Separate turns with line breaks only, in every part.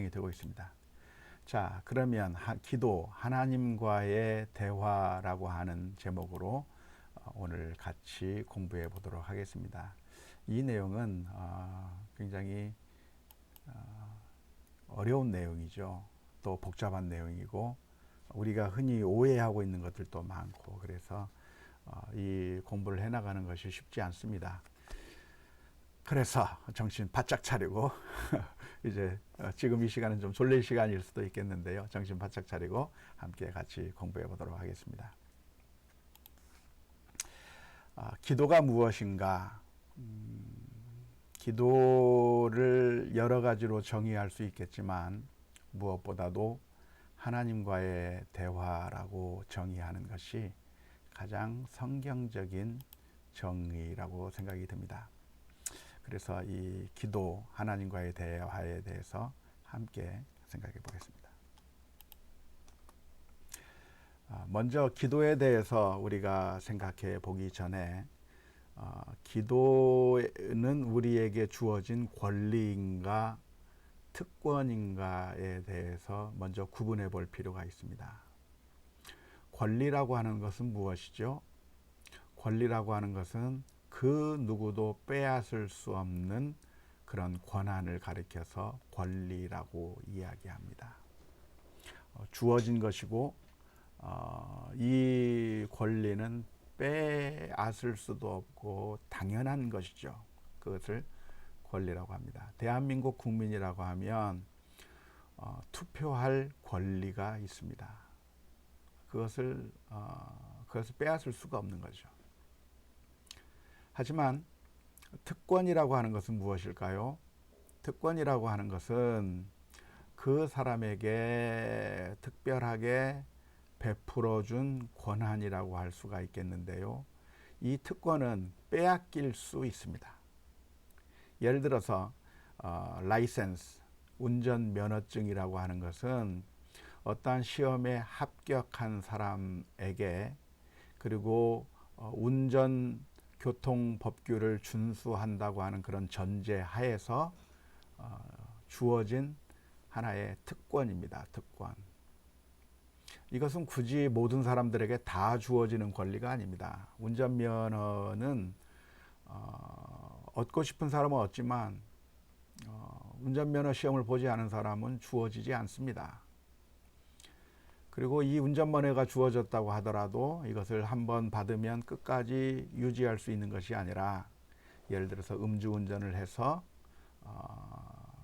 진행이 되고 있습니다. 자, 그러면 기도, 하나님과의 대화라고 하는 제목으로 오늘 같이 공부해 보도록 하겠습니다. 이 내용은 굉장히 어려운 내용이죠. 또 복잡한 내용이고 우리가 흔히 오해하고 있는 것들도 많고, 그래서 이 공부를 해나가는 것이 쉽지 않습니다. 그래서 정신 바짝 차리고 이제 지금 이 시간은 좀 졸릴 시간일 수도 있겠는데요. 정신 바짝 차리고 함께 같이 공부해 보도록 하겠습니다. 기도가 무엇인가? 기도를 여러 가지로 정의할 수 있겠지만 무엇보다도 하나님과의 대화라고 정의하는 것이 가장 성경적인 정의라고 생각이 듭니다. 그래서 이 기도, 하나님과의 대화에 대해서 함께 생각해 보겠습니다. 먼저 기도에 대해서 우리가 생각해 보기 전에 기도는 우리에게 주어진 권리인가 특권인가에 대해서 먼저 구분해 볼 필요가 있습니다. 권리라고 하는 것은 무엇이죠? 권리라고 하는 것은 그 누구도 빼앗을 수 없는 그런 권한을 가리켜서 권리라고 이야기합니다. 주어진 것이고 이 권리는 빼앗을 수도 없고 당연한 것이죠. 그것을 권리라고 합니다. 대한민국 국민이라고 하면 투표할 권리가 있습니다. 그것을 빼앗을 수가 없는 거죠. 하지만 특권이라고 하는 것은 무엇일까요? 특권이라고 하는 것은 그 사람에게 특별하게 베풀어준 권한이라고 할 수가 있겠는데요. 이 특권은 빼앗길 수 있습니다. 예를 들어서 라이센스, 운전면허증이라고 하는 것은 어떠한 시험에 합격한 사람에게, 그리고 운전 교통법규를 준수한다고 하는 그런 전제 하에서 주어진 하나의 특권입니다. 특권. 이것은 굳이 모든 사람들에게 다 주어지는 권리가 아닙니다. 운전면허는 얻고 싶은 사람은 얻지만 운전면허 시험을 보지 않은 사람은 주어지지 않습니다. 그리고 이 운전면허가 주어졌다고 하더라도 이것을 한번 받으면 끝까지 유지할 수 있는 것이 아니라, 예를 들어서 음주운전을 해서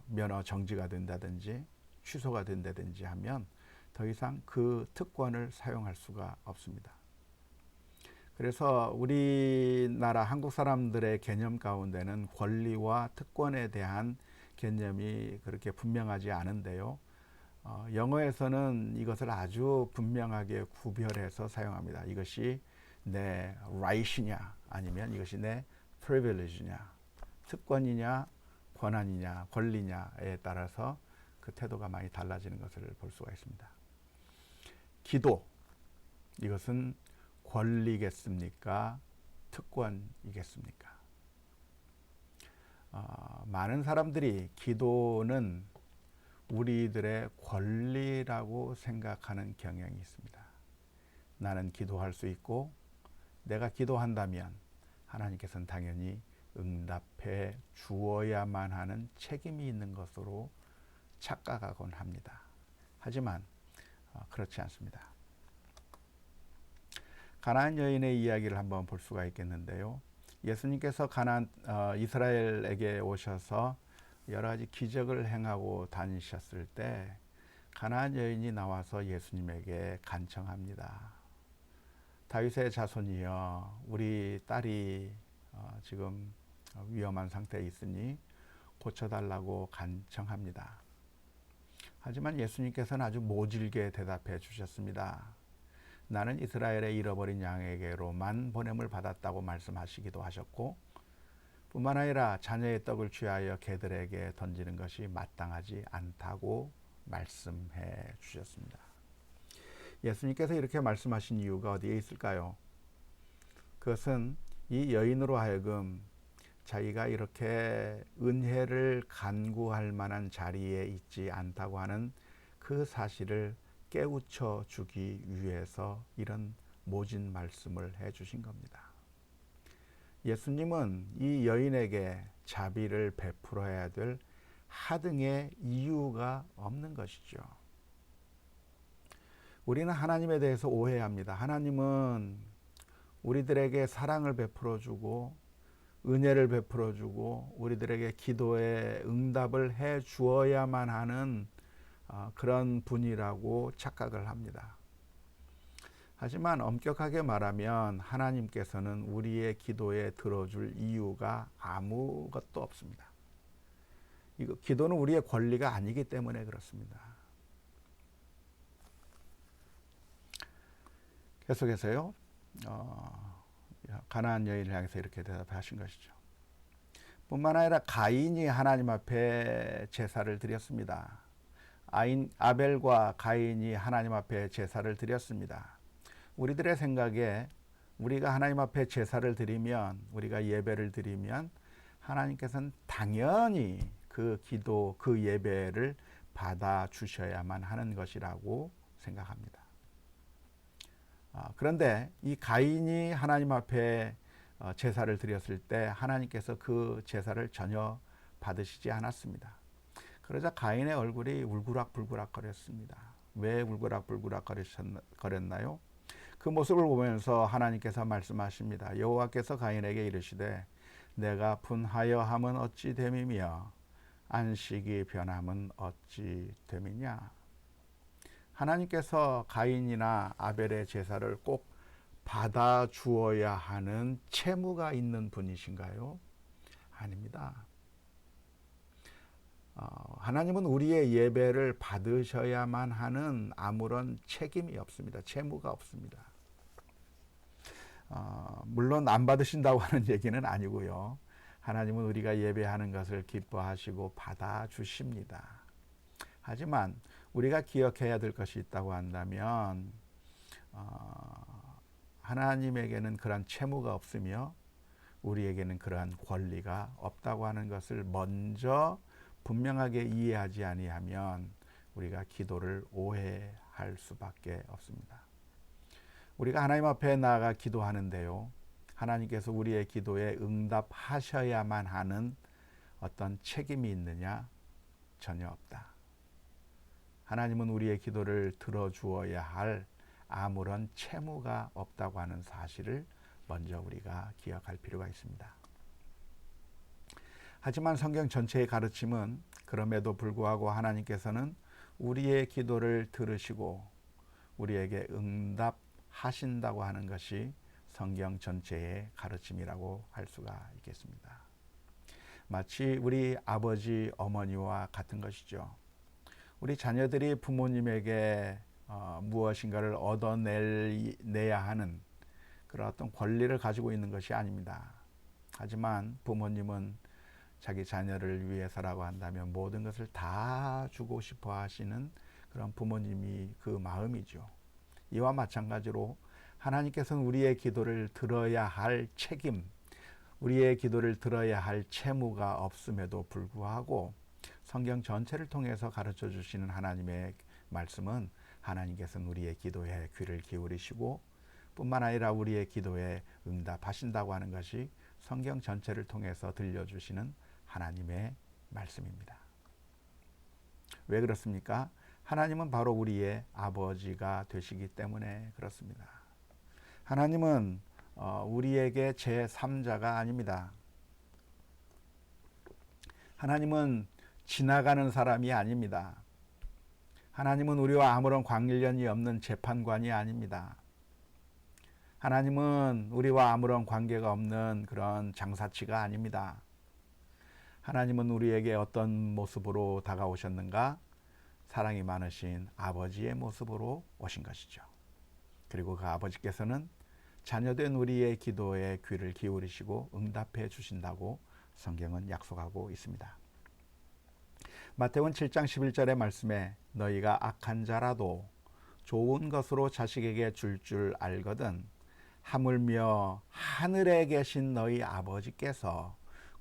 면허 정지가 된다든지 취소가 된다든지 하면 더 이상 그 특권을 사용할 수가 없습니다. 그래서 우리나라 한국 사람들의 개념 가운데는 권리와 특권에 대한 개념이 그렇게 분명하지 않은데요. 영어에서는 이것을 아주 분명하게 구별해서 사용합니다. 이것이 내 right이냐 아니면 이것이 내 privilege냐, 특권이냐 권한이냐 권리냐에 따라서 그 태도가 많이 달라지는 것을 볼 수가 있습니다. 기도, 이것은 권리겠습니까? 특권이겠습니까? 많은 사람들이 기도는 우리들의 권리라고 생각하는 경향이 있습니다. 나는 기도할 수 있고 내가 기도한다면 하나님께서는 당연히 응답해 주어야만 하는 책임이 있는 것으로 착각하곤 합니다. 하지만 그렇지 않습니다. 가나안 여인의 이야기를 한번 볼 수가 있겠는데요. 예수님께서 이스라엘에게 오셔서 여러 가지 기적을 행하고 다니셨을 때 가나안 여인이 나와서 예수님에게 간청합니다. 다윗의 자손이여, 우리 딸이 지금 위험한 상태에 있으니 고쳐달라고 간청합니다. 하지만 예수님께서는 아주 모질게 대답해 주셨습니다. 나는 이스라엘의 잃어버린 양에게로만 보냄을 받았다고 말씀하시기도 하셨고, 뿐만 아니라 자녀의 떡을 취하여 개들에게 던지는 것이 마땅하지 않다고 말씀해 주셨습니다. 예수님께서 이렇게 말씀하신 이유가 어디에 있을까요? 그것은 이 여인으로 하여금 자기가 이렇게 은혜를 간구할 만한 자리에 있지 않다고 하는 그 사실을 깨우쳐 주기 위해서 이런 모진 말씀을 해 주신 겁니다. 예수님은 이 여인에게 자비를 베풀어야 될 하등의 이유가 없는 것이죠. 우리는 하나님에 대해서 오해합니다. 하나님은 우리들에게 사랑을 베풀어 주고 은혜를 베풀어 주고 우리들에게 기도에 응답을 해 주어야만 하는 그런 분이라고 착각을 합니다. 하지만 엄격하게 말하면 하나님께서는 우리의 기도에 들어줄 이유가 아무것도 없습니다. 기도는 우리의 권리가 아니기 때문에 그렇습니다. 계속해서요. 가나안 여인을 향해서 이렇게 대답하신 것이죠. 뿐만 아니라 가인이 하나님 앞에 제사를 드렸습니다. 아벨과 가인이 하나님 앞에 제사를 드렸습니다. 우리들의 생각에 우리가 하나님 앞에 제사를 드리면, 우리가 예배를 드리면 하나님께서는 당연히 그 기도, 그 예배를 받아주셔야만 하는 것이라고 생각합니다. 그런데 이 가인이 하나님 앞에 제사를 드렸을 때 하나님께서 그 제사를 전혀 받으시지 않았습니다. 그러자 가인의 얼굴이 울그락불그락 거렸습니다. 왜 울그락불그락 거렸나요? 그 모습을 보면서 하나님께서 말씀하십니다. 여호와께서 가인에게 이르시되 내가 분하여 함은 어찌 됨이며 안식이 변함은 어찌 됨이냐. 하나님께서 가인이나 아벨의 제사를 꼭 받아 주어야 하는 채무가 있는 분이신가요? 아닙니다. 하나님은 우리의 예배를 받으셔야만 하는 아무런 책임이 없습니다. 채무가 없습니다. 물론 안 받으신다고 하는 얘기는 아니고요. 하나님은 우리가 예배하는 것을 기뻐하시고 받아주십니다. 하지만 우리가 기억해야 될 것이 있다고 한다면 하나님에게는 그러한 채무가 없으며 우리에게는 그러한 권리가 없다고 하는 것을 먼저 분명하게 이해하지 아니하면 우리가 기도를 오해할 수밖에 없습니다. 우리가 하나님 앞에 나아가 기도하는데요. 하나님께서 우리의 기도에 응답하셔야만 하는 어떤 책임이 있느냐? 전혀 없다. 하나님은 우리의 기도를 들어주어야 할 아무런 채무가 없다고 하는 사실을 먼저 우리가 기억할 필요가 있습니다. 하지만 성경 전체의 가르침은 그럼에도 불구하고 하나님께서는 우리의 기도를 들으시고 우리에게 응답하신다고 하는 것이 성경 전체의 가르침이라고 할 수가 있겠습니다. 마치 우리 아버지, 어머니와 같은 것이죠. 우리 자녀들이 부모님에게 무엇인가를 얻어내야 하는 그런 어떤 권리를 가지고 있는 것이 아닙니다. 하지만 부모님은 자기 자녀를 위해서라고 한다면 모든 것을 다 주고 싶어 하시는 그런 부모님이 그 마음이죠. 이와 마찬가지로 하나님께서는 우리의 기도를 들어야 할 책임, 우리의 기도를 들어야 할 채무가 없음에도 불구하고 성경 전체를 통해서 가르쳐 주시는 하나님의 말씀은 하나님께서는 우리의 기도에 귀를 기울이시고 뿐만 아니라 우리의 기도에 응답하신다고 하는 것이 성경 전체를 통해서 들려주시는 하나님의 말씀입니다. 왜 그렇습니까? 하나님은 바로 우리의 아버지가 되시기 때문에 그렇습니다. 하나님은 우리에게 제3자가 아닙니다. 하나님은 지나가는 사람이 아닙니다. 하나님은 우리와 아무런 관련이 없는 재판관이 아닙니다. 하나님은 우리와 아무런 관계가 없는 그런 장사치가 아닙니다. 하나님은 우리에게 어떤 모습으로 다가오셨는가? 사랑이 많으신 아버지의 모습으로 오신 것이죠. 그리고 그 아버지께서는 자녀된 우리의 기도에 귀를 기울이시고 응답해 주신다고 성경은 약속하고 있습니다. 마태복음 7장 11절의 말씀에 너희가 악한 자라도 좋은 것으로 자식에게 줄 알거든 하물며 하늘에 계신 너희 아버지께서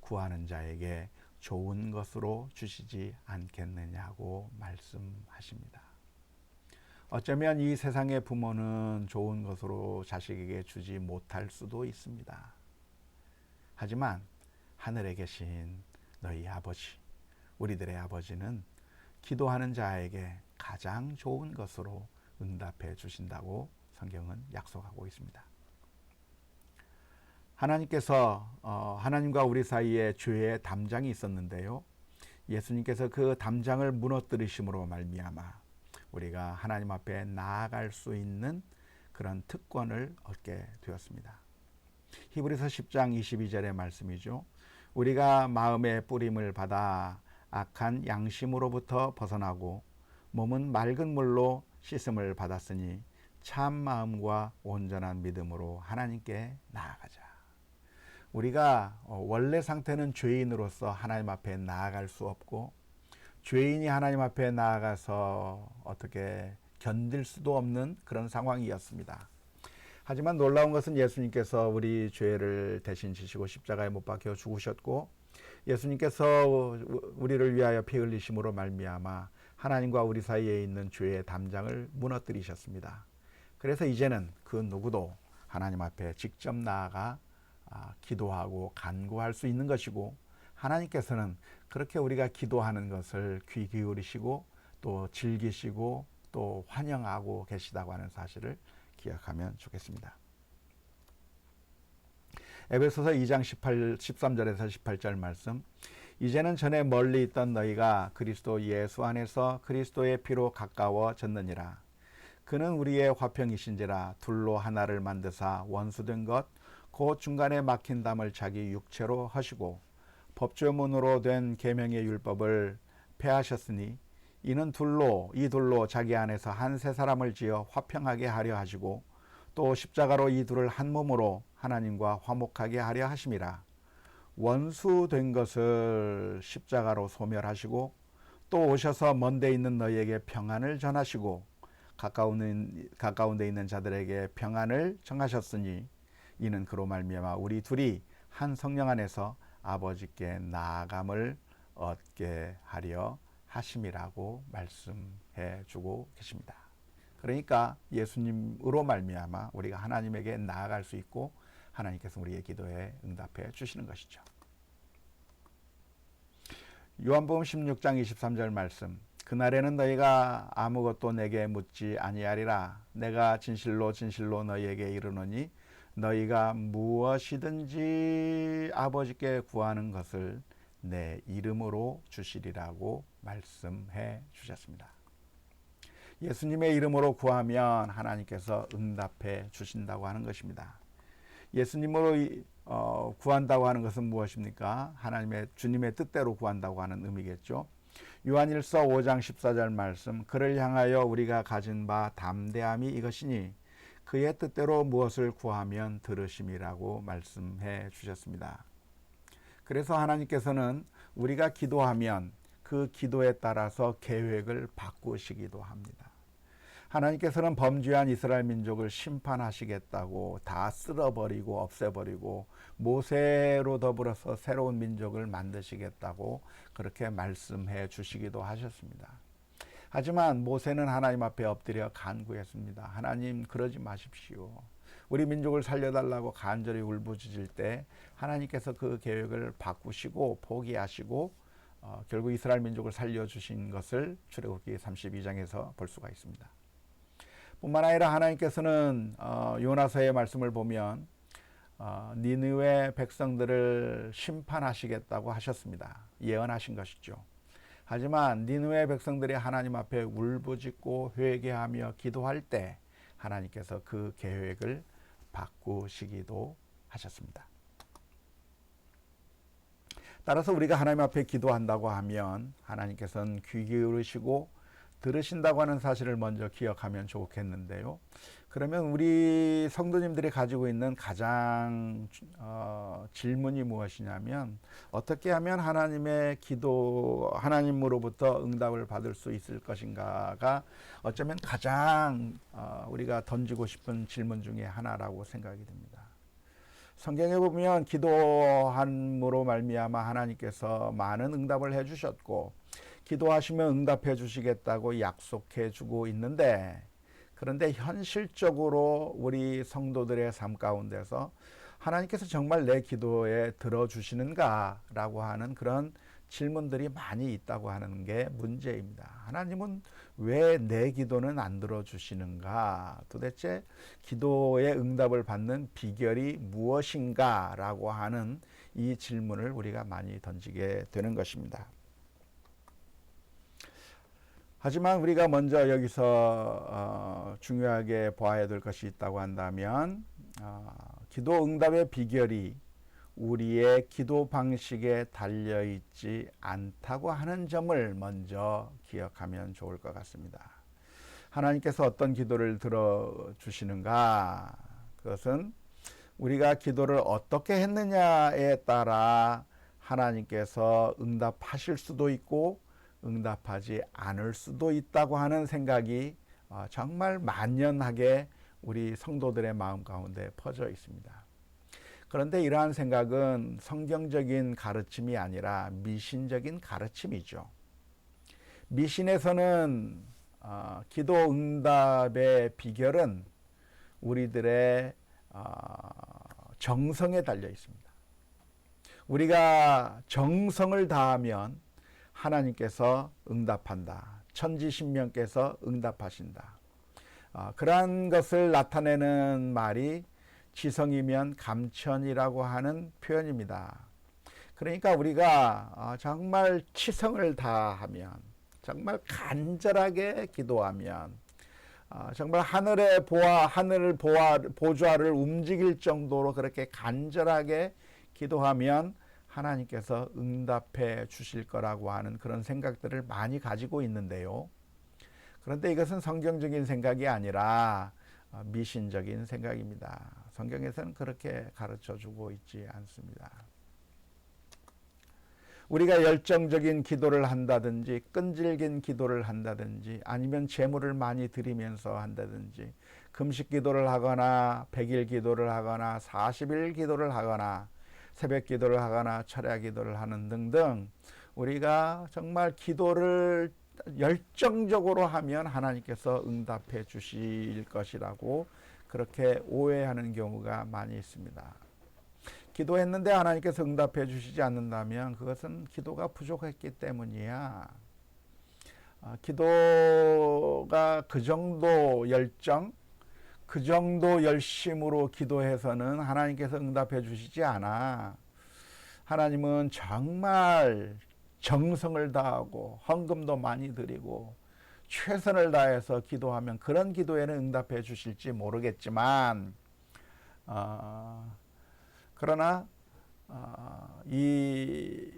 구하는 자에게 좋은 것으로 주시지 않겠느냐고 말씀하십니다. 어쩌면 이 세상의 부모는 좋은 것으로 자식에게 주지 못할 수도 있습니다. 하지만 하늘에 계신 너희 아버지, 우리들의 아버지는 기도하는 자에게 가장 좋은 것으로 응답해 주신다고 성경은 약속하고 있습니다. 하나님께서 하나님과 우리 사이에 죄의 담장이 있었는데요. 예수님께서 그 담장을 무너뜨리심으로 말미암아 우리가 하나님 앞에 나아갈 수 있는 그런 특권을 얻게 되었습니다. 히브리서 10장 22절의 말씀이죠. 우리가 마음의 뿌림을 받아 악한 양심으로부터 벗어나고 몸은 맑은 물로 씻음을 받았으니 참 마음과 온전한 믿음으로 하나님께 나아가자. 우리가 원래 상태는 죄인으로서 하나님 앞에 나아갈 수 없고 죄인이 하나님 앞에 나아가서 어떻게 견딜 수도 없는 그런 상황이었습니다. 하지만 놀라운 것은 예수님께서 우리 죄를 대신 지시고 십자가에 못 박혀 죽으셨고 예수님께서 우리를 위하여 피 흘리심으로 말미암아 하나님과 우리 사이에 있는 죄의 담장을 무너뜨리셨습니다. 그래서 이제는 그 누구도 하나님 앞에 직접 나아가 기도하고 간구할 수 있는 것이고 하나님께서는 그렇게 우리가 기도하는 것을 귀 기울이시고 또 즐기시고 또 환영하고 계시다고 하는 사실을 기억하면 좋겠습니다. 에베소서 2장 13절에서 18절 말씀. 이제는 전에 멀리 있던 너희가 그리스도 예수 안에서 그리스도의 피로 가까워졌느니라. 그는 우리의 화평이신지라 둘로 하나를 만드사 원수된 것 곧 중간에 막힌 담을 자기 육체로 하시고 법조문으로 된 계명의 율법을 폐하셨으니 이는 이 둘로 자기 안에서 한 세 사람을 지어 화평하게 하려 하시고 또 십자가로 이 둘을 한 몸으로 하나님과 화목하게 하려 하심이라. 원수된 것을 십자가로 소멸하시고 또 오셔서 먼데 있는 너희에게 평안을 전하시고 가까운데 있는 자들에게 평안을 청하셨으니 이는 그로 말미암아 우리 둘이 한 성령 안에서 아버지께 나아감을 얻게 하려 하심이라고 말씀해 주고 계십니다. 그러니까 예수님으로 말미암아 우리가 하나님에게 나아갈 수 있고 하나님께서 우리의 기도에 응답해 주시는 것이죠. 요한복음 16장 23절 말씀. 그날에는 너희가 아무것도 내게 묻지 아니하리라. 내가 진실로 진실로 너희에게 이르노니 너희가 무엇이든지 아버지께 구하는 것을 내 이름으로 주시리라고 말씀해 주셨습니다. 예수님의 이름으로 구하면 하나님께서 응답해 주신다고 하는 것입니다. 예수님으로 구한다고 하는 것은 무엇입니까? 주님의 뜻대로 구한다고 하는 의미겠죠. 요한일서 5장 14절 말씀. 그를 향하여 우리가 가진 바 담대함이 이것이니 그의 뜻대로 무엇을 구하면 들으심이라고 말씀해 주셨습니다. 그래서 하나님께서는 우리가 기도하면 그 기도에 따라서 계획을 바꾸시기도 합니다. 하나님께서는 범죄한 이스라엘 민족을 심판하시겠다고 다 쓸어버리고 없애버리고 모세로 더불어서 새로운 민족을 만드시겠다고 그렇게 말씀해 주시기도 하셨습니다. 하지만 모세는 하나님 앞에 엎드려 간구했습니다. 하나님, 그러지 마십시오. 우리 민족을 살려달라고 간절히 울부짖을 때 하나님께서 그 계획을 바꾸시고 포기하시고 결국 이스라엘 민족을 살려주신 것을 출애굽기 32장에서 볼 수가 있습니다. 뿐만 아니라 하나님께서는 요나서의 말씀을 보면 니느웨 백성들을 심판하시겠다고 하셨습니다. 예언하신 것이죠. 하지만 니느웨 백성들이 하나님 앞에 울부짖고 회개하며 기도할 때 하나님께서 그 계획을 바꾸시기도 하셨습니다. 따라서 우리가 하나님 앞에 기도한다고 하면 하나님께서는 귀 기울이시고 들으신다고 하는 사실을 먼저 기억하면 좋겠는데요. 그러면 우리 성도님들이 가지고 있는 가장 질문이 무엇이냐면 어떻게 하면 하나님의 기도, 하나님으로부터 응답을 받을 수 있을 것인가가 어쩌면 가장 우리가 던지고 싶은 질문 중에 하나라고 생각이 됩니다. 성경에 보면 기도함으로 말미암아 하나님께서 많은 응답을 해주셨고 기도하시면 응답해 주시겠다고 약속해 주고 있는데, 그런데 현실적으로 우리 성도들의 삶 가운데서 하나님께서 정말 내 기도에 들어주시는가라고 하는 그런 질문들이 많이 있다고 하는 게 문제입니다. 하나님은 왜 내 기도는 안 들어주시는가? 도대체 기도의 응답을 받는 비결이 무엇인가라고 하는 이 질문을 우리가 많이 던지게 되는 것입니다. 하지만 우리가 먼저 여기서 중요하게 보아야 될 것이 있다고 한다면 기도 응답의 비결이 우리의 기도 방식에 달려있지 않다고 하는 점을 먼저 기억하면 좋을 것 같습니다. 하나님께서 어떤 기도를 들어주시는가? 그것은 우리가 기도를 어떻게 했느냐에 따라 하나님께서 응답하실 수도 있고 응답하지 않을 수도 있다고 하는 생각이 정말 만연하게 우리 성도들의 마음 가운데 퍼져 있습니다. 그런데 이러한 생각은 성경적인 가르침이 아니라 미신적인 가르침이죠. 미신에서는 기도 응답의 비결은 우리들의 정성에 달려 있습니다. 우리가 정성을 다하면 하나님께서 응답한다. 천지신명께서 응답하신다. 그러한 것을 나타내는 말이 지성이면 감천이라고 하는 표현입니다. 그러니까 우리가 정말 치성을 다하면, 정말 간절하게 기도하면, 정말 하늘의 보좌를 움직일 정도로 그렇게 간절하게 기도하면 하나님께서 응답해 주실 거라고 하는 그런 생각들을 많이 가지고 있는데요. 그런데 이것은 성경적인 생각이 아니라 미신적인 생각입니다. 성경에서는 그렇게 가르쳐 주고 있지 않습니다. 우리가 열정적인 기도를 한다든지 끈질긴 기도를 한다든지 아니면 제물을 많이 드리면서 한다든지 금식 기도를 하거나 100일 기도를 하거나 40일 기도를 하거나 새벽 기도를 하거나 철야 기도를 하는 등등 우리가 정말 기도를 열정적으로 하면 하나님께서 응답해 주실 것이라고 그렇게 오해하는 경우가 많이 있습니다. 기도했는데 하나님께서 응답해 주시지 않는다면 그것은 기도가 부족했기 때문이야. 기도가 그 정도 열정, 그 정도 열심으로 기도해서는 하나님께서 응답해 주시지 않아. 하나님은 정말 정성을 다하고 헌금도 많이 드리고 최선을 다해서 기도하면 그런 기도에는 응답해 주실지 모르겠지만 그러나 이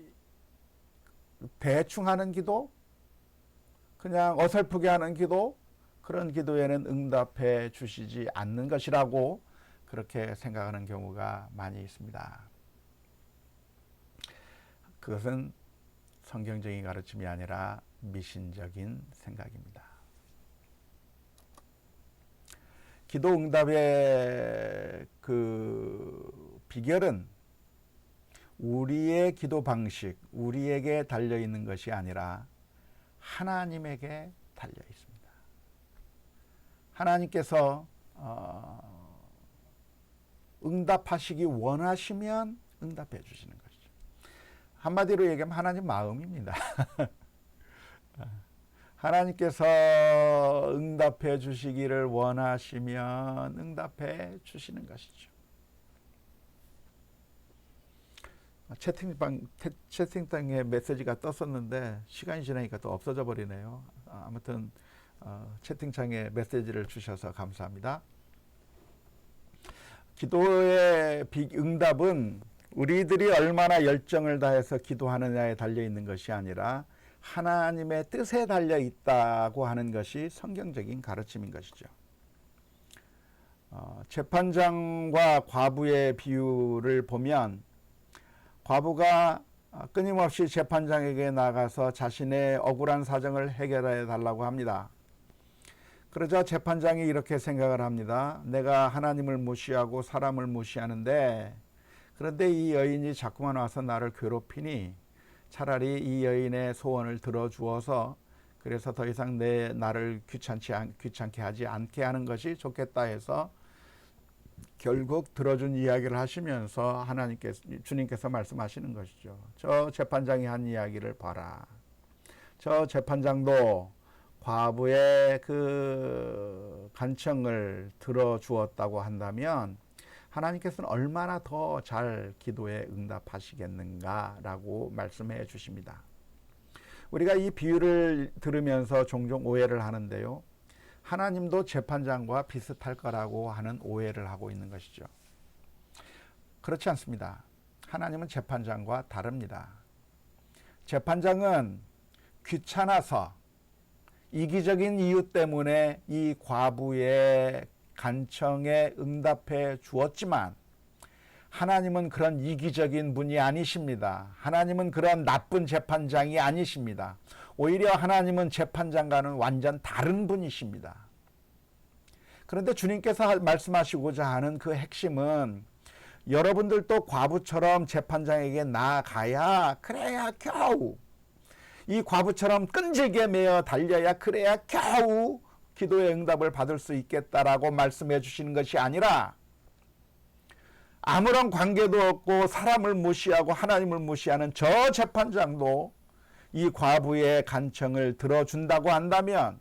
대충 하는 기도, 그냥 어설프게 하는 기도, 그런 기도에는 응답해 주시지 않는 것이라고 그렇게 생각하는 경우가 많이 있습니다. 그것은 성경적인 가르침이 아니라 미신적인 생각입니다. 기도 응답의 그 비결은 우리의 기도 방식, 우리에게 달려 있는 것이 아니라 하나님에게 달려 있습니다. 하나님께서 응답하시기 원하시면 응답해 주시는 것이죠. 한마디로 얘기하면 하나님 마음입니다. 하나님께서 응답해 주시기를 원하시면 응답해 주시는 것이죠. 채팅방에 메시지가 떴었는데 시간이 지나니까 또 없어져 버리네요. 아무튼 채팅창에 메시지를 주셔서 감사합니다. 기도의 응답은 우리들이 얼마나 열정을 다해서 기도하느냐에 달려 있는 것이 아니라 하나님의 뜻에 달려 있다고 하는 것이 성경적인 가르침인 것이죠. 재판장과 과부의 비유를 보면 과부가 끊임없이 재판장에게 나가서 자신의 억울한 사정을 해결해 달라고 합니다. 그러자 재판장이 이렇게 생각을 합니다. 내가 하나님을 무시하고 사람을 무시하는데 그런데 이 여인이 자꾸만 와서 나를 괴롭히니 차라리 이 여인의 소원을 들어주어서 그래서 더 이상 나를 귀찮게 하지 않게 하는 것이 좋겠다 해서 결국 들어준 이야기를 하시면서 주님께서 말씀하시는 것이죠. 저 재판장이 한 이야기를 봐라. 저 재판장도 과부의 그 간청을 들어주었다고 한다면 하나님께서는 얼마나 더 잘 기도에 응답하시겠는가라고 말씀해 주십니다. 우리가 이 비유를 들으면서 종종 오해를 하는데요. 하나님도 재판장과 비슷할 거라고 하는 오해를 하고 있는 것이죠. 그렇지 않습니다. 하나님은 재판장과 다릅니다. 재판장은 귀찮아서 이기적인 이유 때문에 이 과부의 간청에 응답해 주었지만 하나님은 그런 이기적인 분이 아니십니다. 하나님은 그런 나쁜 재판장이 아니십니다. 오히려 하나님은 재판장과는 완전 다른 분이십니다. 그런데 주님께서 말씀하시고자 하는 그 핵심은 여러분들도 과부처럼 재판장에게 나아가야 그래야 겨우 이 과부처럼 끈질게 매어 달려야 그래야 겨우 기도의 응답을 받을 수 있겠다라고 말씀해 주시는 것이 아니라 아무런 관계도 없고 사람을 무시하고 하나님을 무시하는 저 재판장도 이 과부의 간청을 들어준다고 한다면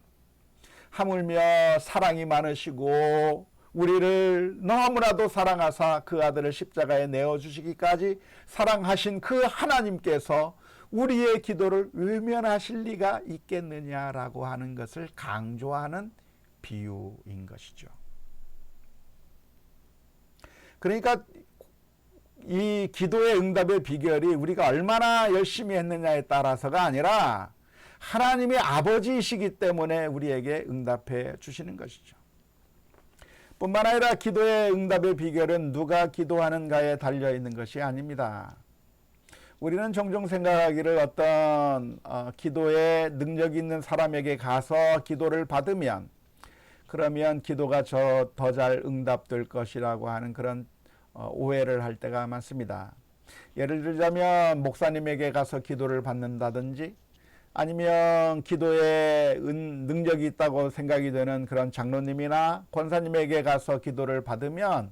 하물며 사랑이 많으시고 우리를 너무나도 사랑하사 그 아들을 십자가에 내어주시기까지 사랑하신 그 하나님께서 우리의 기도를 외면하실 리가 있겠느냐라고 하는 것을 강조하는 비유인 것이죠. 그러니까 이 기도의 응답의 비결이 우리가 얼마나 열심히 했느냐에 따라서가 아니라 하나님의 아버지이시기 때문에 우리에게 응답해 주시는 것이죠. 뿐만 아니라 기도의 응답의 비결은 누가 기도하는가에 달려있는 것이 아닙니다. 우리는 종종 생각하기를 어떤 기도에 능력 있는 사람에게 가서 기도를 받으면 그러면 기도가 더 잘 응답될 것이라고 하는 그런 오해를 할 때가 많습니다. 예를 들자면 목사님에게 가서 기도를 받는다든지 아니면 기도에 능력이 있다고 생각이 되는 그런 장로님이나 권사님에게 가서 기도를 받으면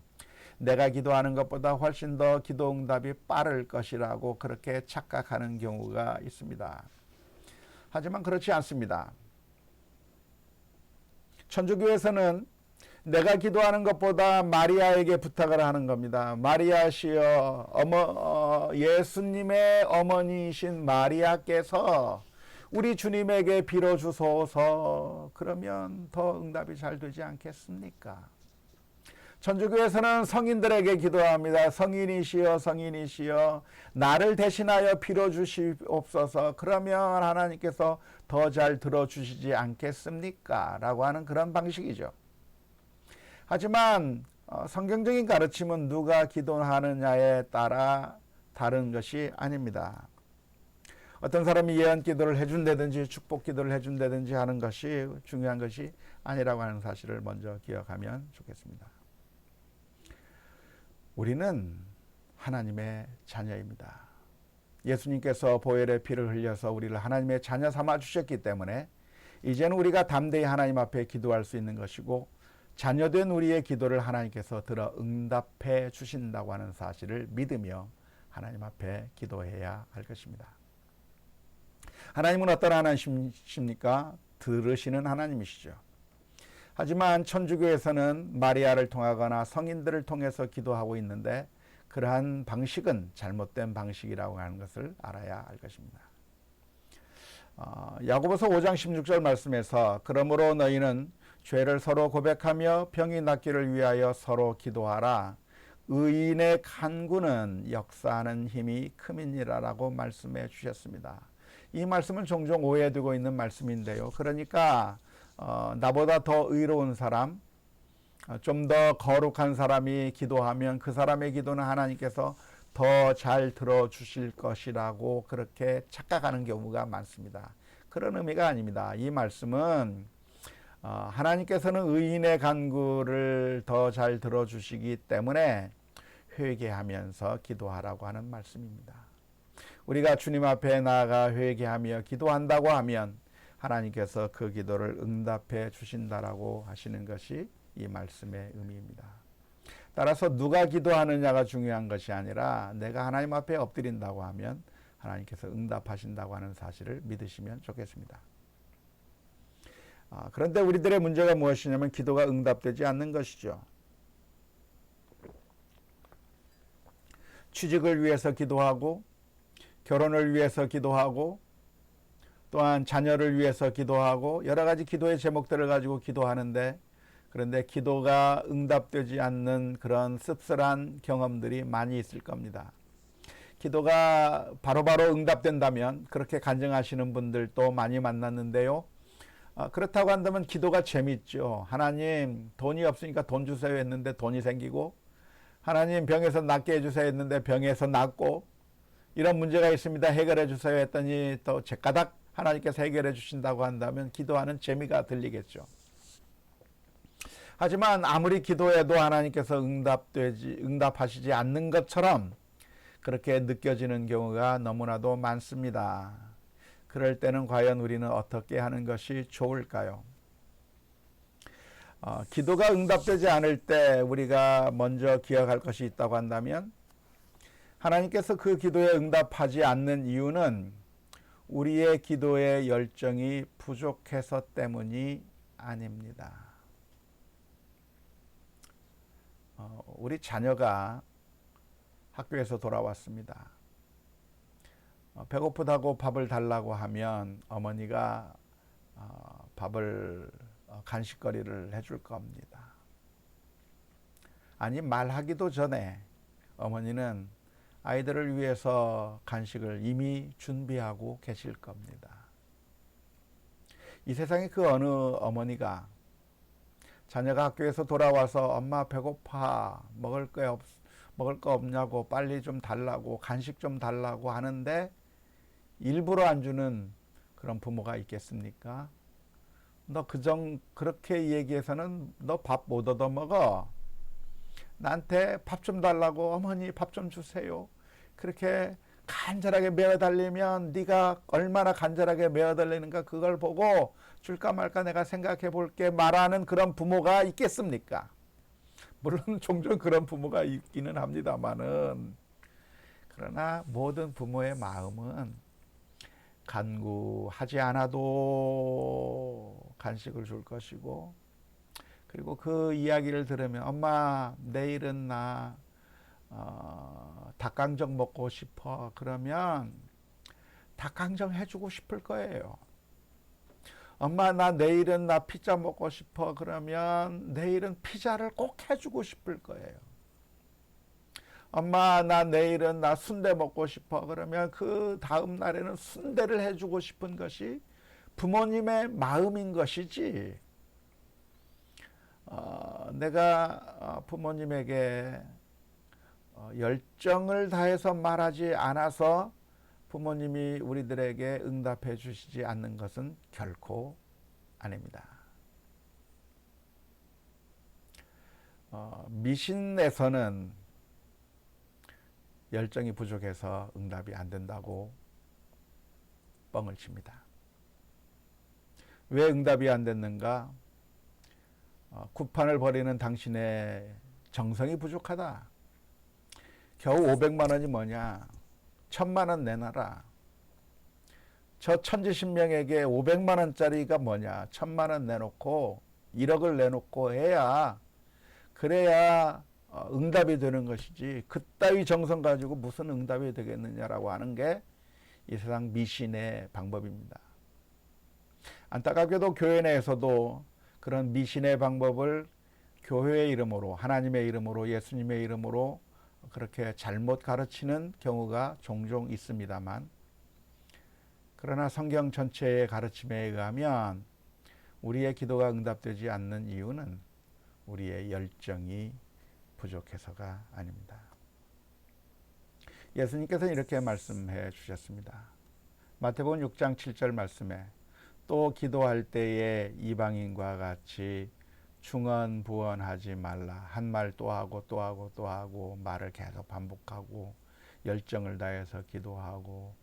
내가 기도하는 것보다 훨씬 더 기도 응답이 빠를 것이라고 그렇게 착각하는 경우가 있습니다. 하지만 그렇지 않습니다. 천주교에서는 내가 기도하는 것보다 마리아에게 부탁을 하는 겁니다. 마리아시여, 예수님의 어머니이신 마리아께서 우리 주님에게 빌어주소서. 그러면 더 응답이 잘 되지 않겠습니까? 천주교에서는 성인들에게 기도합니다. 성인이시여, 성인이시여, 나를 대신하여 빌어주시옵소서. 그러면 하나님께서 더 잘 들어주시지 않겠습니까? 라고 하는 그런 방식이죠. 하지만 성경적인 가르침은 누가 기도하느냐에 따라 다른 것이 아닙니다. 어떤 사람이 예언 기도를 해준다든지 축복 기도를 해준다든지 하는 것이 중요한 것이 아니라고 하는 사실을 먼저 기억하면 좋겠습니다. 우리는 하나님의 자녀입니다. 예수님께서 보혈의 피를 흘려서 우리를 하나님의 자녀 삼아 주셨기 때문에 이제는 우리가 담대히 하나님 앞에 기도할 수 있는 것이고 자녀된 우리의 기도를 하나님께서 들어 응답해 주신다고 하는 사실을 믿으며 하나님 앞에 기도해야 할 것입니다. 하나님은 어떤 하나님이십니까? 들으시는 하나님이시죠. 하지만 천주교에서는 마리아를 통하거나 성인들을 통해서 기도하고 있는데 그러한 방식은 잘못된 방식이라고 하는 것을 알아야 할 것입니다. 야고보서 5장 16절 말씀에서 그러므로 너희는 죄를 서로 고백하며 병이 낫기를 위하여 서로 기도하라. 의인의 간구는 역사하는 힘이 큼이니라라고 말씀해 주셨습니다. 이 말씀은 종종 오해되고 있는 말씀인데요. 그러니까 나보다 더 의로운 사람, 좀 더 거룩한 사람이 기도하면 그 사람의 기도는 하나님께서 더 잘 들어주실 것이라고 그렇게 착각하는 경우가 많습니다. 그런 의미가 아닙니다. 이 말씀은 하나님께서는 의인의 간구를 더 잘 들어주시기 때문에 회개하면서 기도하라고 하는 말씀입니다. 우리가 주님 앞에 나아가 회개하며 기도한다고 하면 하나님께서 그 기도를 응답해 주신다라고 하시는 것이 이 말씀의 의미입니다. 따라서 누가 기도하느냐가 중요한 것이 아니라 내가 하나님 앞에 엎드린다고 하면 하나님께서 응답하신다고 하는 사실을 믿으시면 좋겠습니다. 그런데 우리들의 문제가 무엇이냐면 기도가 응답되지 않는 것이죠. 취직을 위해서 기도하고 결혼을 위해서 기도하고 또한 자녀를 위해서 기도하고 여러 가지 기도의 제목들을 가지고 기도하는데 그런데 기도가 응답되지 않는 그런 씁쓸한 경험들이 많이 있을 겁니다. 기도가 바로바로 응답된다면 그렇게 간증하시는 분들도 많이 만났는데요. 그렇다고 한다면 기도가 재밌죠. 하나님 돈이 없으니까 돈 주세요 했는데 돈이 생기고 하나님 병에서 낫게 해주세요 했는데 병에서 낫고 이런 문제가 있습니다. 해결해 주세요 했더니 또 제까닥 하나님께서 해결해 주신다고 한다면 기도하는 재미가 들리겠죠. 하지만 아무리 기도해도 하나님께서 응답하시지 않는 것처럼 그렇게 느껴지는 경우가 너무나도 많습니다. 그럴 때는 과연 우리는 어떻게 하는 것이 좋을까요? 기도가 응답되지 않을 때 우리가 먼저 기억할 것이 있다고 한다면 하나님께서 그 기도에 응답하지 않는 이유는 우리의 기도의 열정이 부족해서 때문이 아닙니다. 우리 자녀가 학교에서 돌아왔습니다. 배고프다고 밥을 달라고 하면 어머니가 밥을 간식거리를 해줄 겁니다. 아니 말하기도 전에 어머니는 아이들을 위해서 간식을 이미 준비하고 계실 겁니다. 이 세상에 그 어느 어머니가 자녀가 학교에서 돌아와서 엄마 배고파 먹을 거 없냐고 빨리 좀 달라고 간식 좀 달라고 하는데 일부러 안 주는 그런 부모가 있겠습니까? 너 그렇게 얘기해서는 너 밥 못 얻어 먹어. 나한테 밥 좀 달라고 어머니 밥 좀 주세요. 그렇게 간절하게 메어달리면 네가 얼마나 간절하게 메어달리는가 그걸 보고 줄까 말까 내가 생각해 볼게 말하는 그런 부모가 있겠습니까? 물론 종종 그런 부모가 있기는 합니다만은 그러나 모든 부모의 마음은 간구하지 않아도 간식을 줄 것이고 그리고 그 이야기를 들으면 엄마 내일은 나 닭강정 먹고 싶어 그러면 닭강정 해주고 싶을 거예요. 엄마 나 내일은 나 피자 먹고 싶어 그러면 내일은 피자를 꼭 해주고 싶을 거예요. 엄마 나 내일은 나 순대 먹고 싶어 그러면 그 다음 날에는 순대를 해주고 싶은 것이 부모님의 마음인 것이지 내가 부모님에게 열정을 다해서 말하지 않아서 부모님이 우리들에게 응답해 주시지 않는 것은 결코 아닙니다. 미신에서는 열정이 부족해서 응답이 안 된다고 뻥을 칩니다. 왜 응답이 안 됐는가? 구판을 벌이는 당신의 정성이 부족하다. 겨우 500만 원이 뭐냐? 1000만 원 내놔라. 저 천지신명에게 500만 원짜리가 뭐냐? 1000만 원 내놓고 1억을 내놓고 해야 그래야 응답이 되는 것이지 그따위 정성 가지고 무슨 응답이 되겠느냐라고 하는 게 이 세상 미신의 방법입니다. 안타깝게도 교회 내에서도 그런 미신의 방법을 교회의 이름으로 하나님의 이름으로 예수님의 이름으로 그렇게 잘못 가르치는 경우가 종종 있습니다만 그러나 성경 전체의 가르침에 의하면 우리의 기도가 응답되지 않는 이유는 우리의 열정이 부족해서가 아닙니다. 예수님께서 이렇게 말씀해 주셨습니다. 마태복음 6장 7절 말씀에 또 기도할 때에 이방인과 같이 중언부언하지 말라. 한 말 또 하고 또 하고 또 하고 말을 계속 반복하고 열정을 다해서 기도하고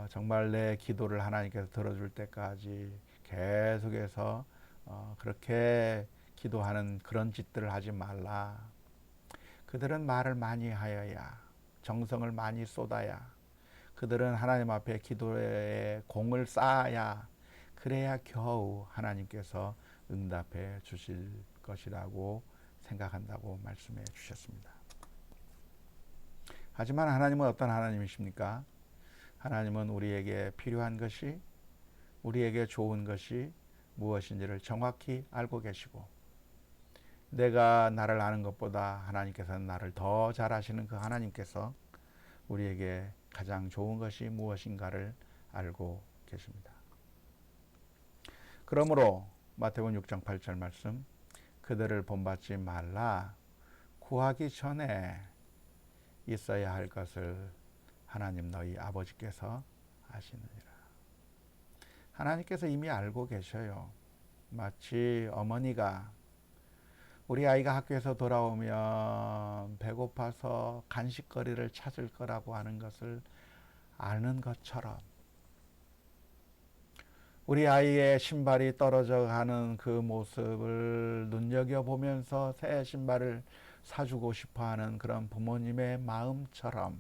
정말 내 기도를 하나님께서 들어줄 때까지 계속해서 그렇게 기도하는 그런 짓들을 하지 말라. 그들은 말을 많이 하여야, 정성을 많이 쏟아야, 그들은 하나님 앞에 기도에 공을 쌓아야, 그래야 겨우 하나님께서 응답해 주실 것이라고 생각한다고 말씀해 주셨습니다. 하지만 하나님은 어떤 하나님이십니까? 하나님은 우리에게 필요한 것이, 우리에게 좋은 것이 무엇인지를 정확히 알고 계시고, 내가 나를 아는 것보다 하나님께서는 나를 더 잘 아시는 그 하나님께서 우리에게 가장 좋은 것이 무엇인가를 알고 계십니다. 그러므로 마태복음 6장 8절 말씀, 그들을 본받지 말라. 구하기 전에 있어야 할 것을 하나님 너희 아버지께서 아시느니라. 하나님께서 이미 알고 계셔요. 마치 어머니가 우리 아이가 학교에서 돌아오면 배고파서 간식거리를 찾을 거라고 하는 것을 아는 것처럼, 우리 아이의 신발이 떨어져 가는 그 모습을 눈여겨보면서 새 신발을 사주고 싶어하는 그런 부모님의 마음처럼,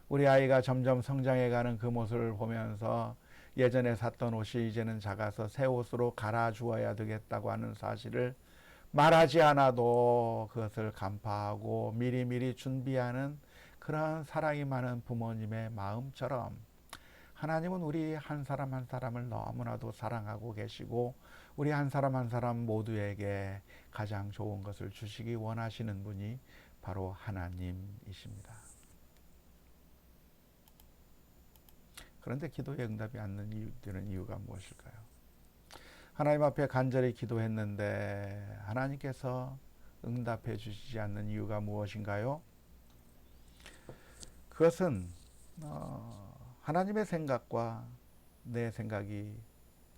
우리 아이가 점점 성장해가는 그 모습을 보면서 예전에 샀던 옷이 이제는 작아서 새 옷으로 갈아주어야 되겠다고 하는 사실을 말하지 않아도 그것을 간파하고 미리미리 준비하는 그런 사랑이 많은 부모님의 마음처럼, 하나님은 우리 한 사람 한 사람을 너무나도 사랑하고 계시고 우리 한 사람 한 사람 모두에게 가장 좋은 것을 주시기 원하시는 분이 바로 하나님이십니다. 그런데 기도에 응답이 안 되는 이유가 무엇일까요? 하나님 앞에 간절히 기도했는데 하나님께서 응답해 주시지 않는 이유가 무엇인가요? 그것은 하나님의 생각과 내 생각이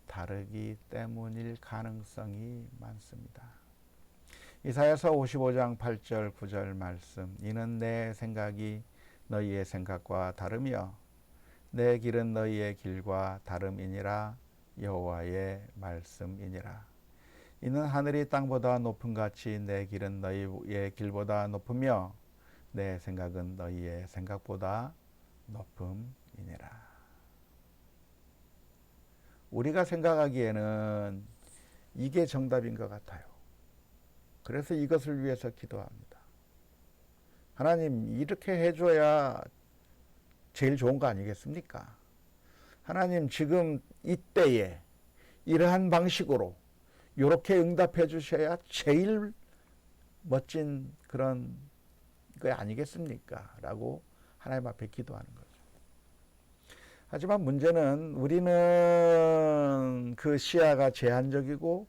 다르기 때문일 가능성이 많습니다. 이사야서 55장 8절 9절 말씀, 이는 내 생각이 너희의 생각과 다르며 내 길은 너희의 길과 다름이니라. 여호와의 말씀이니라. 이는 하늘이 땅보다 높음 같이 내 길은 너희의 길보다 높으며 내 생각은 너희의 생각보다 높음이니라. 우리가 생각하기에는 이게 정답인 것 같아요. 그래서 이것을 위해서 기도합니다. 하나님, 이렇게 해줘야 제일 좋은 거 아니겠습니까? 하나님, 지금 이때에 이러한 방식으로 이렇게 응답해 주셔야 제일 멋진 그런 거 아니겠습니까? 라고 하나님 앞에 기도하는 거죠. 하지만 문제는 우리는 그 시야가 제한적이고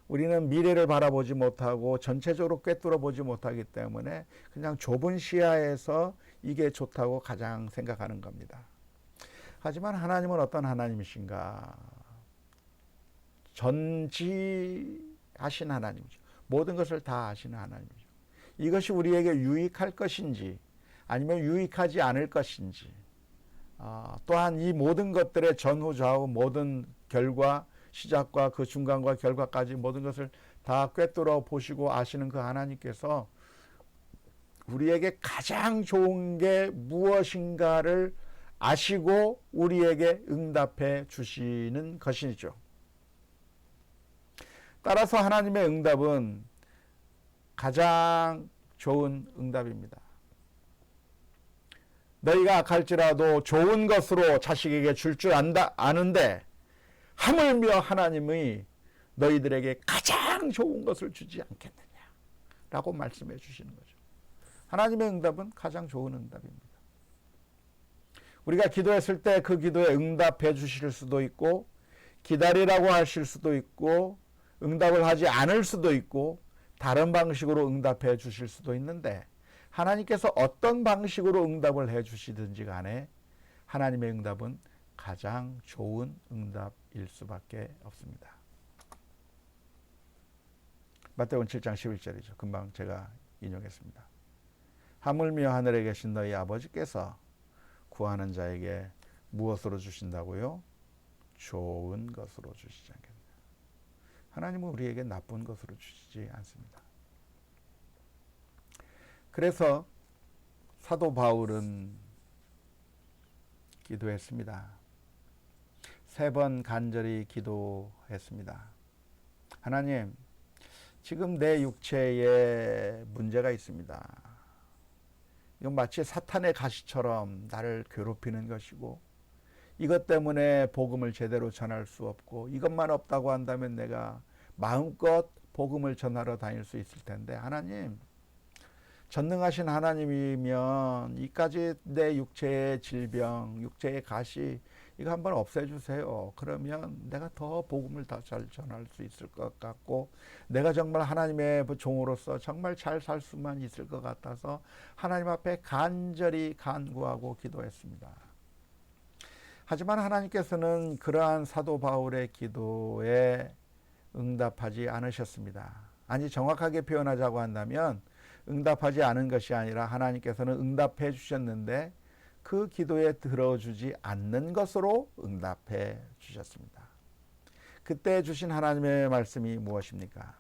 우리는 미래를 바라보지 못하고 전체적으로 꿰뚫어 보지 못하기 때문에 그냥 좁은 시야에서 이게 좋다고 가장 생각하는 겁니다. 하지만 하나님은 어떤 하나님이신가? 전지하신 하나님이죠. 모든 것을 다 아시는 하나님이죠. 이것이 우리에게 유익할 것인지 아니면 유익하지 않을 것인지, 또한 이 모든 것들의 전후좌우 모든 결과, 시작과 그 중간과 결과까지 모든 것을 다 꿰뚫어 보시고 아시는 그 하나님께서 우리에게 가장 좋은 게 무엇인가를 아시고 우리에게 응답해 주시는 것이죠. 따라서 하나님의 응답은 가장 좋은 응답입니다. 너희가 악할지라도 좋은 것으로 자식에게 줄 아는데 하물며 하나님이 너희들에게 가장 좋은 것을 주지 않겠느냐 라고 말씀해 주시는 거죠. 하나님의 응답은 가장 좋은 응답입니다. 우리가 기도했을 때 그 기도에 응답해 주실 수도 있고 기다리라고 하실 수도 있고 응답을 하지 않을 수도 있고 다른 방식으로 응답해 주실 수도 있는데, 하나님께서 어떤 방식으로 응답을 해 주시든지 간에 하나님의 응답은 가장 좋은 응답일 수밖에 없습니다. 마태복음 7장 11절이죠. 금방 제가 인용했습니다. 하물며 하늘에 계신 너희 아버지께서 구하는 자에게 무엇으로 주신다고요? 좋은 것으로 주시지 않겠나. 하나님은 우리에게 나쁜 것으로 주시지 않습니다. 그래서 사도 바울은 기도했습니다. 3번 간절히 기도했습니다. 하나님, 지금 내 육체에 문제가 있습니다. 이건 마치 사탄의 가시처럼 나를 괴롭히는 것이고, 이것 때문에 복음을 제대로 전할 수 없고, 이것만 없다고 한다면 내가 마음껏 복음을 전하러 다닐 수 있을 텐데, 하나님, 전능하신 하나님이면 이까지 내 육체의 질병, 육체의 가시, 이거 한번 없애주세요. 그러면 내가 더 복음을 더 잘 전할 수 있을 것 같고, 내가 정말 하나님의 종으로서 정말 잘 살 수만 있을 것 같아서 하나님 앞에 간절히 간구하고 기도했습니다. 하지만 하나님께서는 그러한 사도 바울의 기도에 응답하지 않으셨습니다. 아니, 정확하게 표현하자고 한다면 응답하지 않은 것이 아니라 하나님께서는 응답해 주셨는데 그 기도에 들어주지 않는 것으로 응답해 주셨습니다. 그때 주신 하나님의 말씀이 무엇입니까?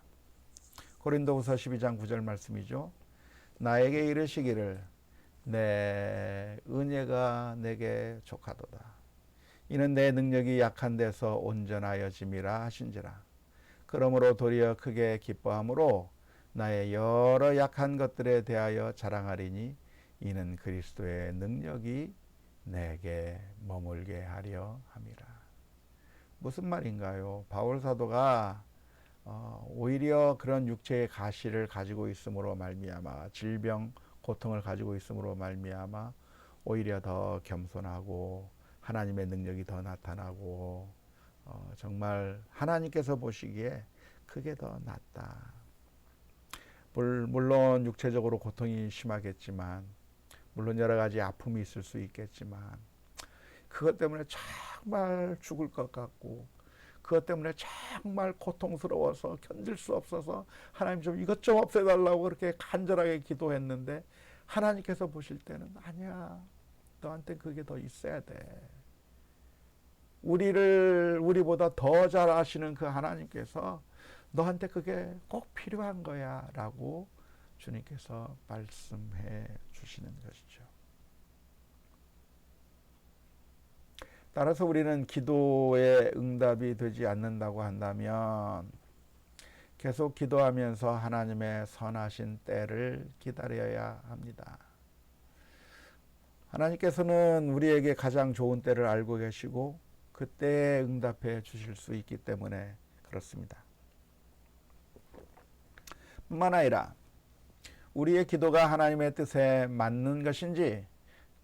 고린도후서 12장 9절 말씀이죠. 나에게 이르시기를 내 은혜가 내게 족하도다. 이는 내 능력이 약한 데서 온전하여짐이라 하신지라. 그러므로 도리어 크게 기뻐함으로 나의 여러 약한 것들에 대하여 자랑하리니 이는 그리스도의 능력이 내게 머물게 하려 함이라. 무슨 말인가요? 바울 사도가 오히려 그런 육체의 가시를 가지고 있음으로 말미암아, 질병, 고통을 가지고 있음으로 말미암아 오히려 더 겸손하고 하나님의 능력이 더 나타나고 정말 하나님께서 보시기에 그게 더 낫다. 물론 육체적으로 고통이 심하겠지만, 물론 여러 가지 아픔이 있을 수 있겠지만, 그것 때문에 정말 죽을 것 같고, 그것 때문에 정말 고통스러워서 견딜 수 없어서 하나님 좀 이것 좀 없애달라고 그렇게 간절하게 기도했는데, 하나님께서 보실 때는 아니야, 너한테 그게 더 있어야 돼. 우리보다 더 잘 아시는 그 하나님께서 너한테 그게 꼭 필요한 거야 라고 주님께서 말씀해 주시는 것이죠. 따라서 우리는 기도에 응답이 되지 않는다고 한다면 계속 기도하면서 하나님의 선하신 때를 기다려야 합니다. 하나님께서는 우리에게 가장 좋은 때를 알고 계시고 그때에 응답해 주실 수 있기 때문에 그렇습니다. 뿐만 아니라 우리의 기도가 하나님의 뜻에 맞는 것인지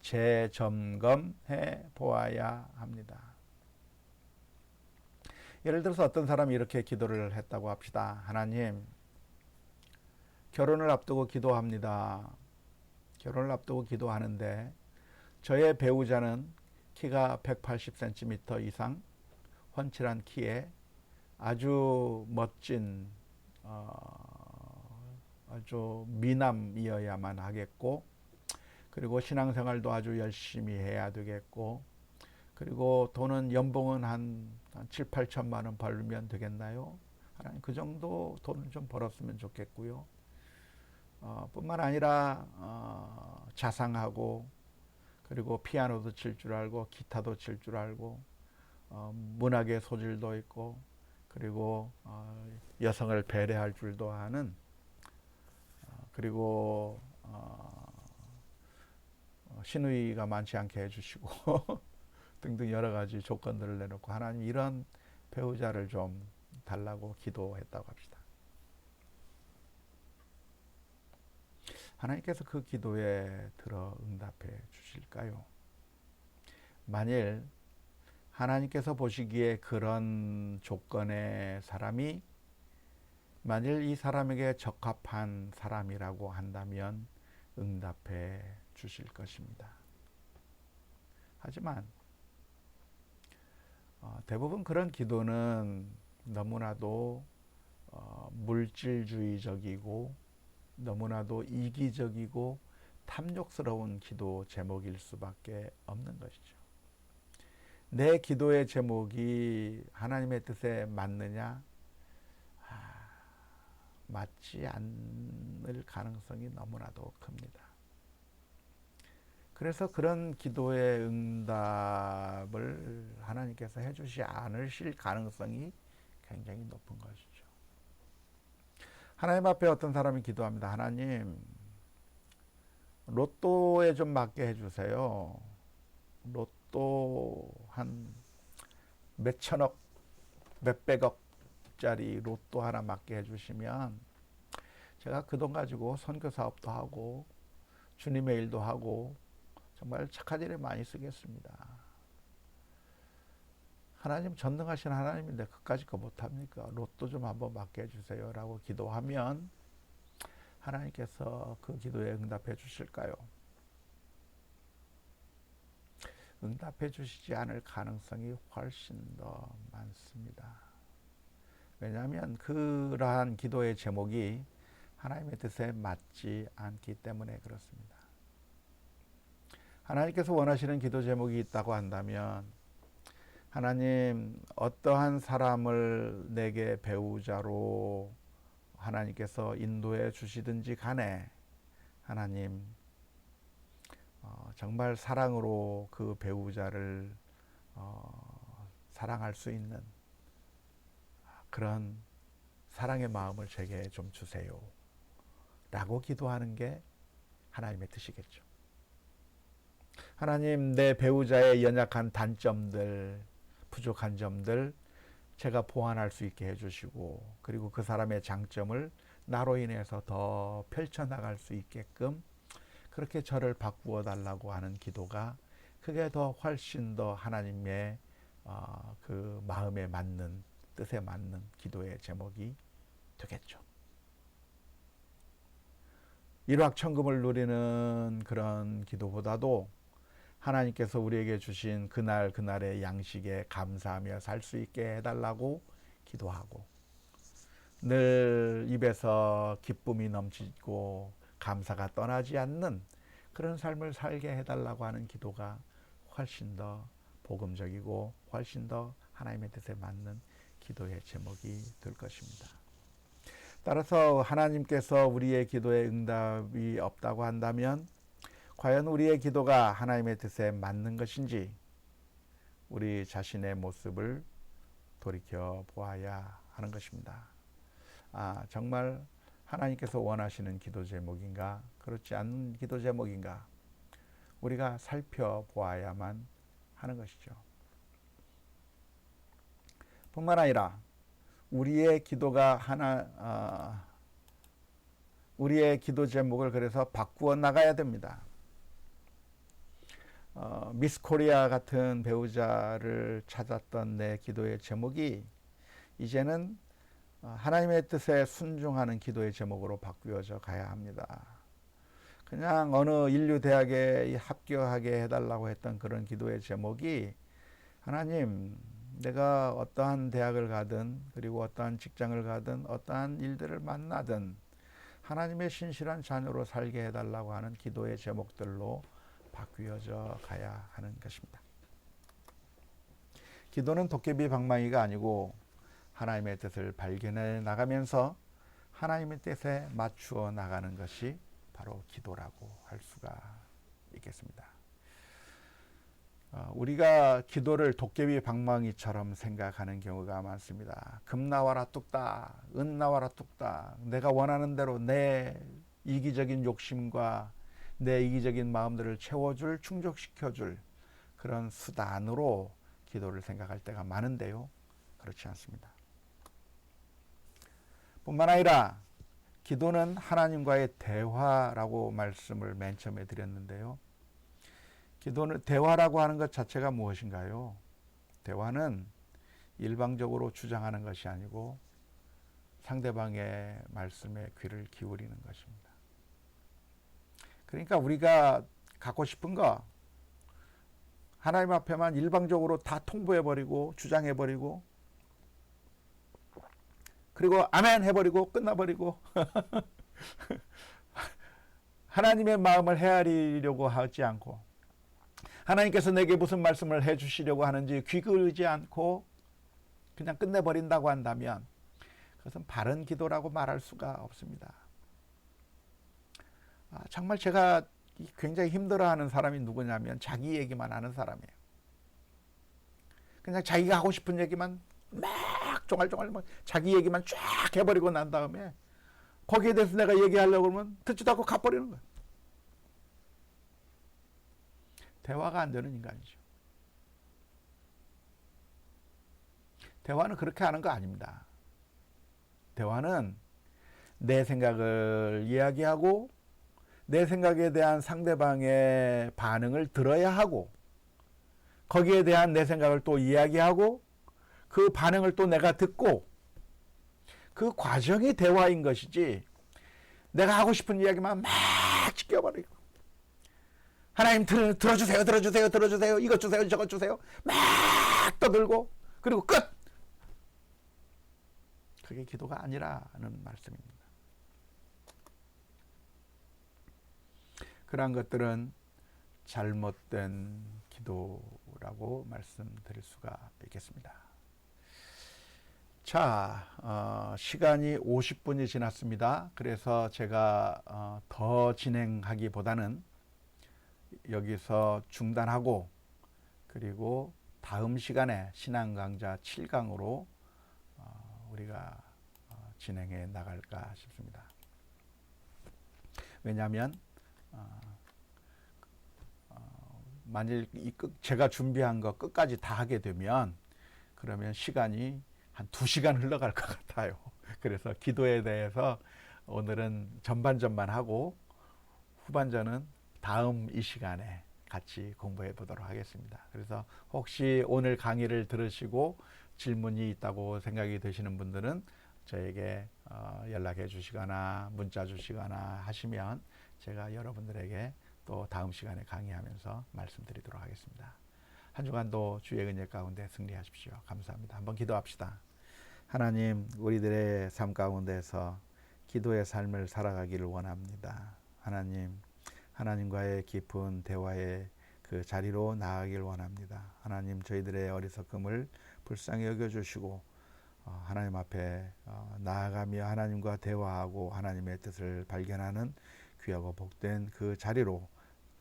재점검해 보아야 합니다. 예를 들어서 어떤 사람이 이렇게 기도를 했다고 합시다. 하나님, 결혼을 앞두고 기도합니다. 결혼을 앞두고 기도하는데 저의 배우자는 키가 180cm 이상, 훤칠한 키에 아주 멋진 아주 미남이어야만 하겠고, 그리고 신앙생활도 아주 열심히 해야 되겠고, 그리고 연봉은 한 7, 8천만 원 벌면 되겠나요? 하나님, 그 정도 돈을 좀 벌었으면 좋겠고요. 뿐만 아니라 자상하고, 그리고 피아노도 칠 줄 알고, 기타도 칠 줄 알고, 문학의 소질도 있고, 그리고 여성을 배려할 줄도 아는, 그리고 신의가 많지 않게 해주시고 등등 여러 가지 조건들을 내놓고 하나님 이런 배우자를 좀 달라고 기도했다고 합시다. 하나님께서 그 기도에 들어 응답해 주실까요? 만일 하나님께서 보시기에 그런 조건의 사람이 만일 이 사람에게 적합한 사람이라고 한다면 응답해 주실 것입니다. 하지만 대부분 그런 기도는 너무나도 물질주의적이고 너무나도 이기적이고 탐욕스러운 기도 제목일 수밖에 없는 것이죠. 내 기도의 제목이 하나님의 뜻에 맞느냐? 맞지 않을 가능성이 너무나도 큽니다. 그래서 그런 기도의 응답을 하나님께서 해주지 않으실 가능성이 굉장히 높은 것이죠. 하나님 앞에 어떤 사람이 기도합니다. 하나님, 로또에 좀 맞게 해주세요. 로또 한 몇천억, 몇백억짜리 로또 하나 맞게 해주시면 제가 그 돈 가지고 선교 사업도 하고 주님의 일도 하고 정말 착한 일에 많이 쓰겠습니다. 하나님 전능하신 하나님인데 그까짓 거 못합니까? 로또 좀 한번 맞게 해주세요 라고 기도하면 하나님께서 그 기도에 응답해 주실까요? 응답해 주시지 않을 가능성이 훨씬 더 많습니다. 왜냐하면 그러한 기도의 제목이 하나님의 뜻에 맞지 않기 때문에 그렇습니다. 하나님께서 원하시는 기도 제목이 있다고 한다면 하나님 어떠한 사람을 내게 배우자로 하나님께서 인도해 주시든지 간에 하나님 정말 사랑으로 그 배우자를 사랑할 수 있는 그런 사랑의 마음을 제게 좀 주세요 라고 기도하는 게 하나님의 뜻이겠죠. 하나님 내 배우자의 연약한 단점들, 부족한 점들 제가 보완할 수 있게 해주시고 그리고 그 사람의 장점을 나로 인해서 더 펼쳐나갈 수 있게끔 그렇게 저를 바꾸어 달라고 하는 기도가 그게 더 훨씬 더 하나님의 그 마음에 맞는 뜻에 맞는 기도의 제목이 되겠죠. 일확천금을 누리는 그런 기도보다도 하나님께서 우리에게 주신 그날의 양식에 감사하며 살 수 있게 해달라고 기도하고 늘 입에서 기쁨이 넘치고 감사가 떠나지 않는 그런 삶을 살게 해달라고 하는 기도가 훨씬 더 복음적이고 훨씬 더 하나님의 뜻에 맞는 기도의 제목이 될 것입니다. 따라서 하나님께서 우리의 기도에 응답이 없다고 한다면 과연 우리의 기도가 하나님의 뜻에 맞는 것인지 우리 자신의 모습을 돌이켜 보아야 하는 것입니다. 정말 하나님께서 원하시는 기도 제목인가 그렇지 않은 기도 제목인가 우리가 살펴보아야만 하는 것이죠. 뿐만 아니라 우리의 기도가 우리의 기도 제목을 그래서 바꾸어 나가야 됩니다. 미스 코리아 같은 배우자를 찾았던 내 기도의 제목이 이제는 하나님의 뜻에 순종하는 기도의 제목으로 바뀌어져 가야 합니다. 그냥 어느 인류 대학에 합격하게 해달라고 했던 그런 기도의 제목이 하나님 내가 어떠한 대학을 가든 그리고 어떠한 직장을 가든 어떠한 일들을 만나든 하나님의 신실한 자녀로 살게 해달라고 하는 기도의 제목들로 바뀌어져 가야 하는 것입니다. 기도는 도깨비 방망이가 아니고 하나님의 뜻을 발견해 나가면서 하나님의 뜻에 맞추어 나가는 것이 바로 기도라고 할 수가 있겠습니다. 우리가 기도를 도깨비 방망이처럼 생각하는 경우가 많습니다. 금 나와라 뚝딱, 은 나와라 뚝딱, 내가 원하는 대로 내 이기적인 욕심과 내 이기적인 마음들을 채워줄, 충족시켜줄 그런 수단으로 기도를 생각할 때가 많은데요. 그렇지 않습니다. 뿐만 아니라 기도는 하나님과의 대화라고 말씀을 맨 처음에 드렸는데요. 기도는 대화라고 하는 것 자체가 무엇인가요? 대화는 일방적으로 주장하는 것이 아니고 상대방의 말씀에 귀를 기울이는 것입니다. 그러니까 우리가 갖고 싶은 거 하나님 앞에만 일방적으로 다 통보해버리고 주장해버리고 그리고 아멘 해버리고 끝나버리고 하나님의 마음을 헤아리려고 하지 않고 하나님께서 내게 무슨 말씀을 해주시려고 하는지 귀 기울이지 않고 그냥 끝내버린다고 한다면 그것은 바른 기도라고 말할 수가 없습니다. 정말 제가 굉장히 힘들어하는 사람이 누구냐면 자기 얘기만 하는 사람이에요. 그냥 자기가 하고 싶은 얘기만 막 종알종알 자기 얘기만 쫙 해버리고 난 다음에 거기에 대해서 내가 얘기하려고 그러면 듣지도 않고 가버리는 거예요. 대화가 안 되는 인간이죠. 대화는 그렇게 하는 거 아닙니다. 대화는 내 생각을 이야기하고 내 생각에 대한 상대방의 반응을 들어야 하고 거기에 대한 내 생각을 또 이야기하고 그 반응을 또 내가 듣고 그 과정이 대화인 것이지 내가 하고 싶은 이야기만 막 지켜버리고 하나님 들어주세요 들어주세요 들어주세요 이것 주세요 저것 주세요 막 떠들고 그리고 끝. 그게 기도가 아니라는 말씀입니다. 그러한 것들은 잘못된 기도라고 말씀드릴 수가 있겠습니다. 자, 시간이 50분이 지났습니다. 그래서 제가 더 진행하기보다는 여기서 중단하고 그리고 다음 시간에 신앙강좌 7강으로 우리가 진행해 나갈까 싶습니다. 왜냐하면 만일 제가 준비한 거 끝까지 다 하게 되면 그러면 시간이 한 2시간 흘러갈 것 같아요. 그래서 기도에 대해서 오늘은 전반전만 하고 후반전은 다음 이 시간에 같이 공부해 보도록 하겠습니다. 그래서 혹시 오늘 강의를 들으시고 질문이 있다고 생각이 되시는 분들은 저에게 연락해 주시거나 문자 주시거나 하시면 제가 여러분들에게 또 다음 시간에 강의하면서 말씀드리도록 하겠습니다. 한 주간도 주의 은혜 가운데 승리하십시오. 감사합니다. 한번 기도합시다. 하나님, 우리들의 삶 가운데서 기도의 삶을 살아가기를 원합니다. 하나님, 하나님과의 깊은 대화의 그 자리로 나아가길 원합니다. 하나님, 저희들의 어리석음을 불쌍히 여겨주시고 하나님 앞에 나아가며 하나님과 대화하고 하나님의 뜻을 발견하는 귀하고 복된 그 자리로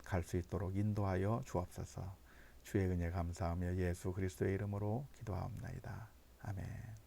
갈 수 있도록 인도하여 주옵소서. 주의 은혜 감사하며 예수 그리스도의 이름으로 기도하옵나이다. 아멘.